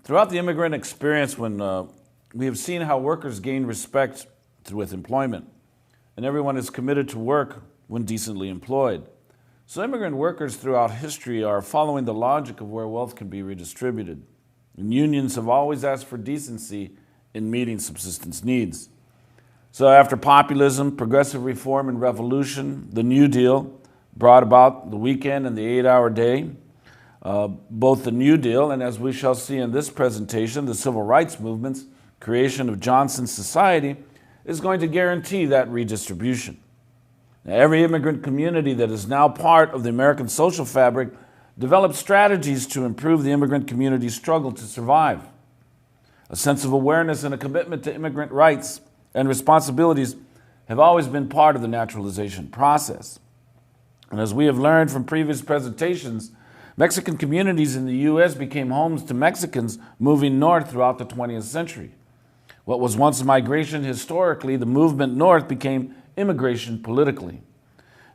Throughout the immigrant experience, we have seen how workers gain respect with employment, and everyone is committed to work when decently employed. So immigrant workers throughout history are following the logic of where wealth can be redistributed. And unions have always asked for decency in meeting subsistence needs. So after populism, progressive reform, and revolution, the New Deal brought about the weekend and the 8-hour day. Both the New Deal and, as we shall see in this presentation, the civil rights movement's creation of Johnson's society is going to guarantee that redistribution. Now, every immigrant community that is now part of the American social fabric developed strategies to improve the immigrant community's struggle to survive. A sense of awareness and a commitment to immigrant rights and responsibilities have always been part of the naturalization process. And as we have learned from previous presentations, Mexican communities in the U.S. became homes to Mexicans moving north throughout the 20th century. What was once migration historically, the movement north became immigration politically.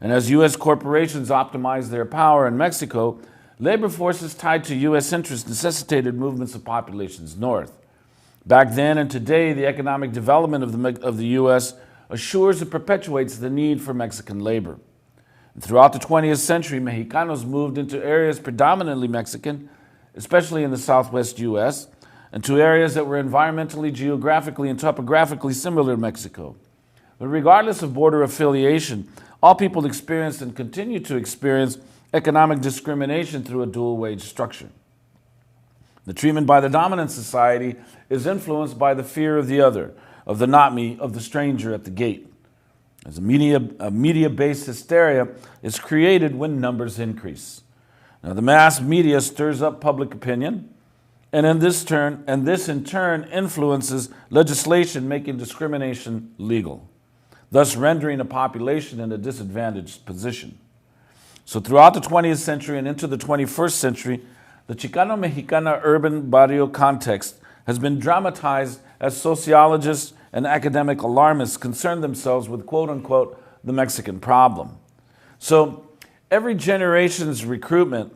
And as U.S. corporations optimized their power in Mexico, labor forces tied to U.S. interests necessitated movements of populations north. Back then and today, the economic development of the U.S. assures and perpetuates the need for Mexican labor. And throughout the 20th century, Mexicanos moved into areas predominantly Mexican, especially in the southwest U.S., and to areas that were environmentally, geographically, and topographically similar to Mexico. But regardless of border affiliation, all people experienced and continue to experience economic discrimination through a dual wage structure. The treatment by the dominant society is influenced by the fear of the other, of the not me, of the stranger at the gate. As a media-based hysteria is created when numbers increase. Now, the mass media stirs up public opinion, and this in turn influences legislation making discrimination legal, thus rendering a population in a disadvantaged position. So throughout the 20th century and into the 21st century, the Chicano-Mexicana urban barrio context has been dramatized as sociologists and academic alarmists concern themselves with, quote-unquote, the Mexican problem. So every generation's recruitment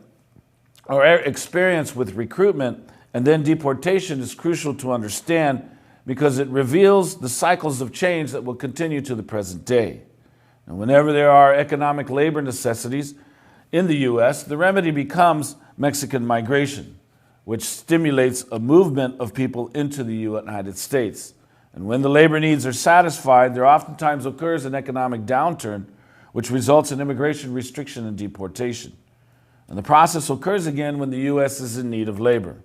or experience with recruitment and then deportation is crucial to understand because it reveals the cycles of change that will continue to the present day. And whenever there are economic labor necessities in the U.S., the remedy becomes Mexican migration, which stimulates a movement of people into the United States. And when the labor needs are satisfied, there oftentimes occurs an economic downturn, which results in immigration restriction and deportation. And the process occurs again when the U.S. is in need of labor.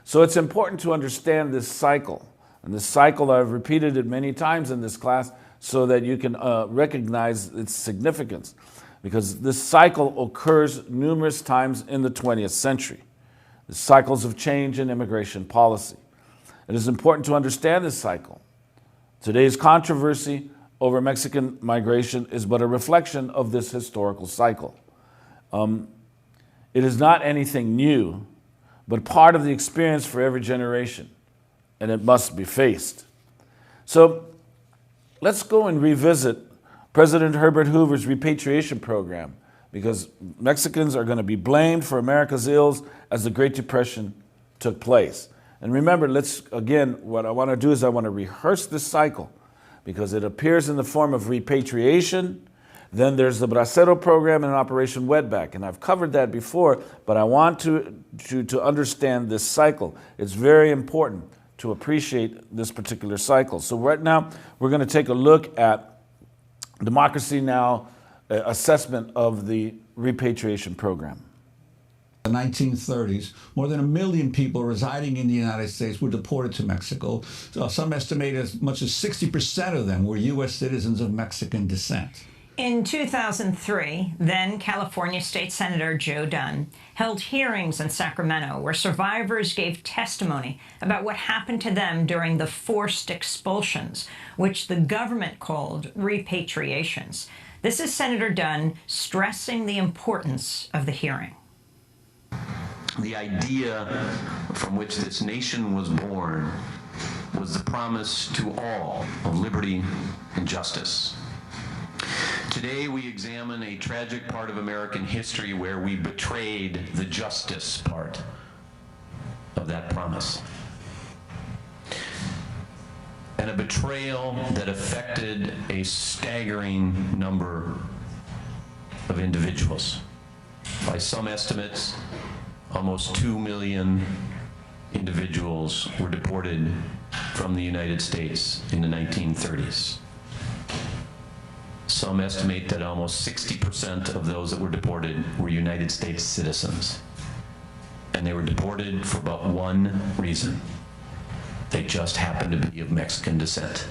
So it's important to understand this cycle. And this cycle, I've repeated it many times in this class so that you can recognize its significance, because this cycle occurs numerous times in the 20th century. The cycles of change in immigration policy. It is important to understand this cycle. Today's controversy over Mexican migration is but a reflection of this historical cycle. It is not anything new, but part of the experience for every generation, and it must be faced. So let's go and revisit President Herbert Hoover's repatriation program, because Mexicans are going to be blamed for America's ills as the Great Depression took place. And remember, what I want to do is I want to rehearse this cycle, because it appears in the form of repatriation. Then there's the Bracero program and Operation Wetback. And I've covered that before, but I want to understand this cycle. It's very important to appreciate this particular cycle. So right now, we're going to take a look at Democracy Now! Assessment of the repatriation program. In the 1930s, more than 1 million people residing in the United States were deported to Mexico. Some estimate as much as 60% of them were U.S. citizens of Mexican descent. In 2003, then California State Senator Joe Dunn held hearings in Sacramento where survivors gave testimony about what happened to them during the forced expulsions, which the government called repatriations. This is Senator Dunn stressing the importance of the hearing. The idea from which this nation was born was the promise to all of liberty and justice. Today we examine a tragic part of American history where we betrayed the justice part. of that promise. And a betrayal that affected a staggering number of individuals. By some estimates, almost 2 million individuals were deported from the United States in the 1930s. Some estimate that almost 60% of those that were deported were United States citizens. And they were deported for but one reason. They just happened to be of Mexican descent.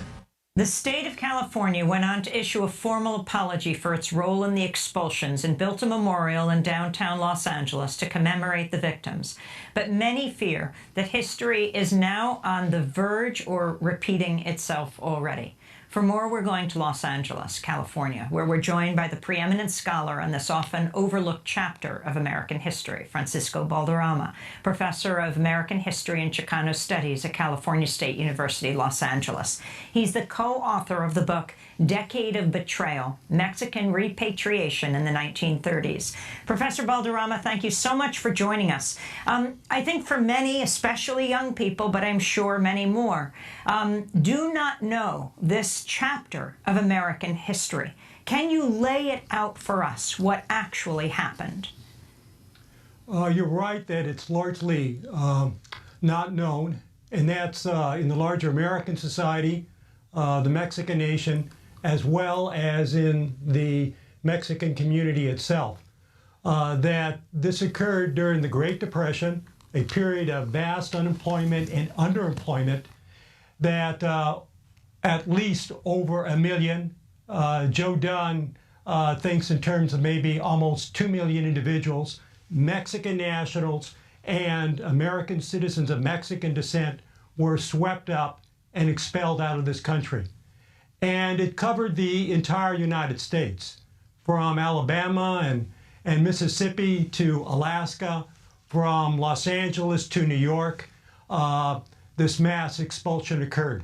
The state of California went on to issue a formal apology for its role in the expulsions and built a memorial in downtown Los Angeles to commemorate the victims. But many fear that history is now on the verge or repeating itself already. For more, we're going to Los Angeles, California, where we're joined by the preeminent scholar on this often overlooked chapter of American history, Francisco Balderrama, professor of American history and Chicano studies at California State University, Los Angeles. He's the co-author of the book, Decade of Betrayal, Mexican Repatriation in the 1930s. Professor Balderrama, thank you so much for joining us. I think for many, especially young people, but I'm sure many more, do not know this chapter of American history. Can you lay it out for us, what actually happened? You're right that it's largely not known, and that's in the larger American society, the Mexican nation, as well as in the Mexican community itself. That this occurred during the Great Depression, a period of vast unemployment and underemployment, that at least over 1 million, Joe Dunn thinks in terms of maybe almost 2 million individuals, Mexican nationals and American citizens of Mexican descent were swept up and expelled out of this country. And it covered the entire United States, from Alabama and Mississippi to Alaska, from Los Angeles to New York. This mass expulsion occurred.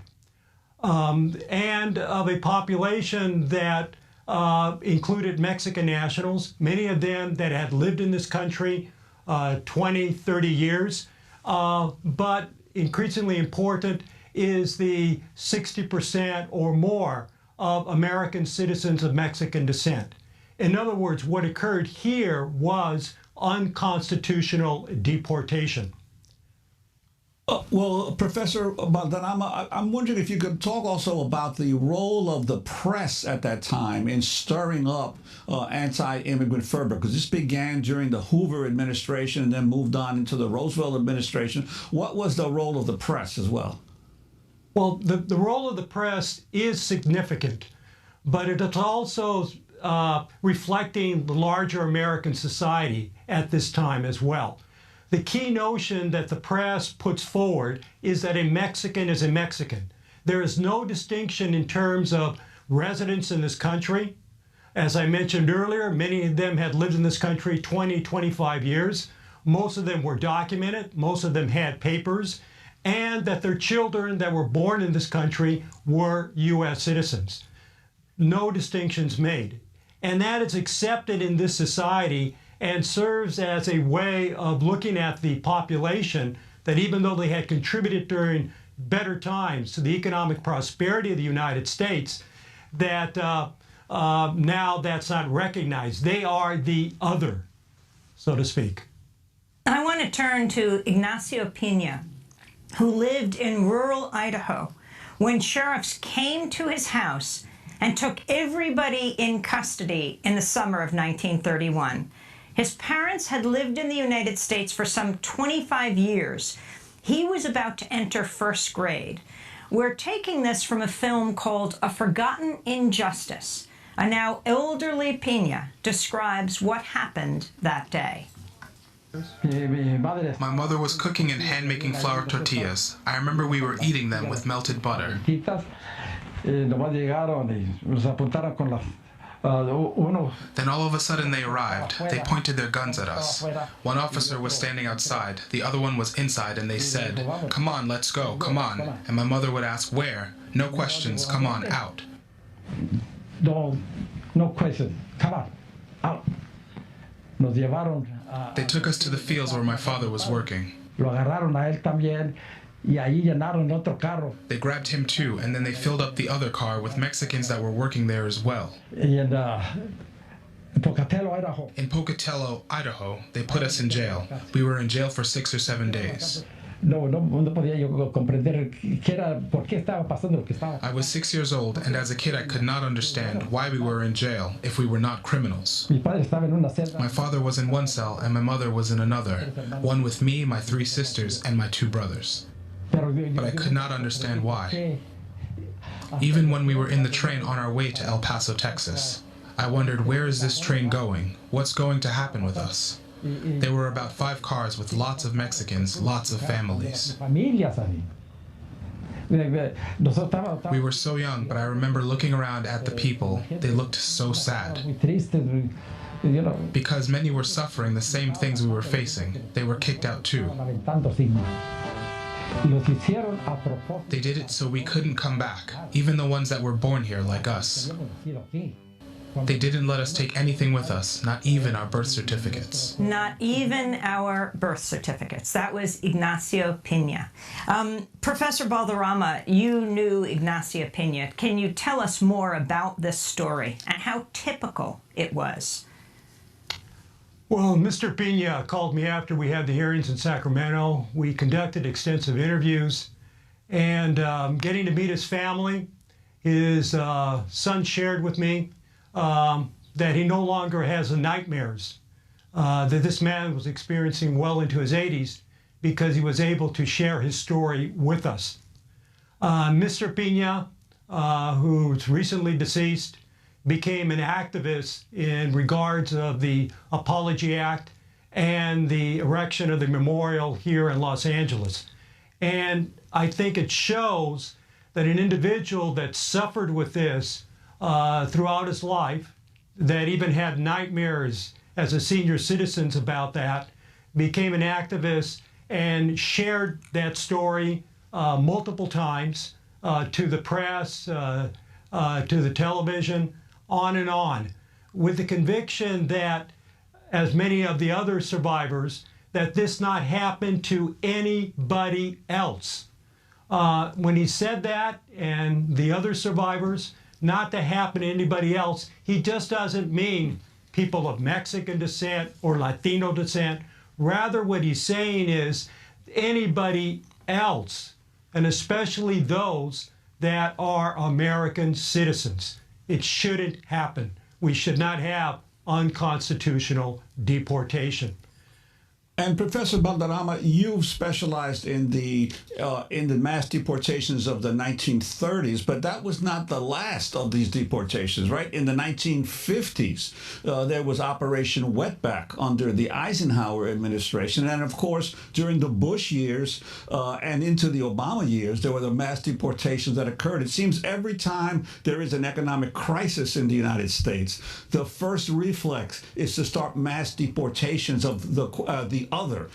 And of a population that included Mexican nationals, many of them that had lived in this country 20, 30 years. But increasingly important is the 60% or more of American citizens of Mexican descent. In other words, what occurred here was unconstitutional deportation. Well, Professor Balderrama, I'm wondering if you could talk also about the role of the press at that time in stirring up anti-immigrant fervor, because this began during the Hoover administration and then moved on into the Roosevelt administration. What was the role of the press as well? Well, the role of the press is significant, but it is also reflecting the larger American society at this time as well. The key notion that the press puts forward is that a Mexican is a Mexican. There is no distinction in terms of residence in this country. As I mentioned earlier, many of them had lived in this country 20, 25 years. Most of them were documented. Most of them had papers. And that their children that were born in this country were U.S. citizens. No distinctions made. And that is accepted in this society and serves as a way of looking at the population, that even though they had contributed during better times to the economic prosperity of the United States, that now that's not recognized. They are the other, so to speak. I want to turn to Ignacio Pina, who lived in rural Idaho when sheriffs came to his house and took everybody in custody in the summer of 1931. His parents had lived in the United States for some 25 years. He was about to enter first grade. We're taking this from a film called A Forgotten Injustice. A now elderly Pina describes what happened that day. My mother was cooking and hand-making flour tortillas. I remember we were eating them with melted butter. Then all of a sudden they arrived. They pointed their guns at us. One officer was standing outside, the other one was inside, and they said, "Come on, let's go, come on." And my mother would ask, "Where?" "No questions, come on, out." No question, come on, out. They took us to the fields where my father was working. Lo agarraron a él también y ahí llenaron otro carro. They grabbed him too, and then they filled up the other car with Mexicans that were working there as well. Y en Pocatello, Idaho. In Pocatello, Idaho, they put us in jail. We were in jail for 6 or 7 days. No podía yo comprender por qué estaba pasando lo que estaba. I was 6 years old, and as a kid I could not understand why we were in jail if we were not criminals. Mi padre estaba en una celda. My father was in one cell and my mother was in another, one with me, my 3 sisters, and my 2 brothers. But I could not understand why. Even when we were in the train on our way to El Paso, Texas, I wondered, where is this train going? What's going to happen with us? There were about 5 cars with lots of Mexicans, lots of families. We were so young, but I remember looking around at the people. They looked so sad. Because many were suffering the same things we were facing. They were kicked out too. They did it so we couldn't come back, even the ones that were born here like us. They didn't let us take anything with us, not even our birth certificates. Not even our birth certificates. That was Ignacio Pina. Professor Balderrama, you knew Ignacio Pina. Can you tell us more about this story and how typical it was? Well, Mr. Pina called me after we had the hearings in Sacramento. We conducted extensive interviews, and getting to meet his family, his son shared with me that he no longer has the nightmares that this man was experiencing well into his 80s because he was able to share his story with us. Mr. Pina, who's recently deceased, became an activist in regards of the Apology Act and the erection of the memorial here in Los Angeles. And I think it shows that an individual that suffered with this throughout his life, that even had nightmares as a senior citizen about that, became an activist and shared that story multiple times to the press, to the television, on, with the conviction that, as many of the other survivors, that this not happen to anybody else. When he said that, and the other survivors, not to happen to anybody else, he just doesn't mean people of Mexican descent or Latino descent. Rather, what he's saying is anybody else, and especially those that are American citizens. It shouldn't happen. We should not have unconstitutional deportation. And Professor Balderrama, you've specialized in the mass deportations of the 1930s, but that was not the last of these deportations, right? In the 1950s, there was Operation Wetback under the Eisenhower administration, and of course, during the Bush years and into the Obama years, there were the mass deportations that occurred. It seems every time there is an economic crisis in the United States, the first reflex is to start mass deportations of the other.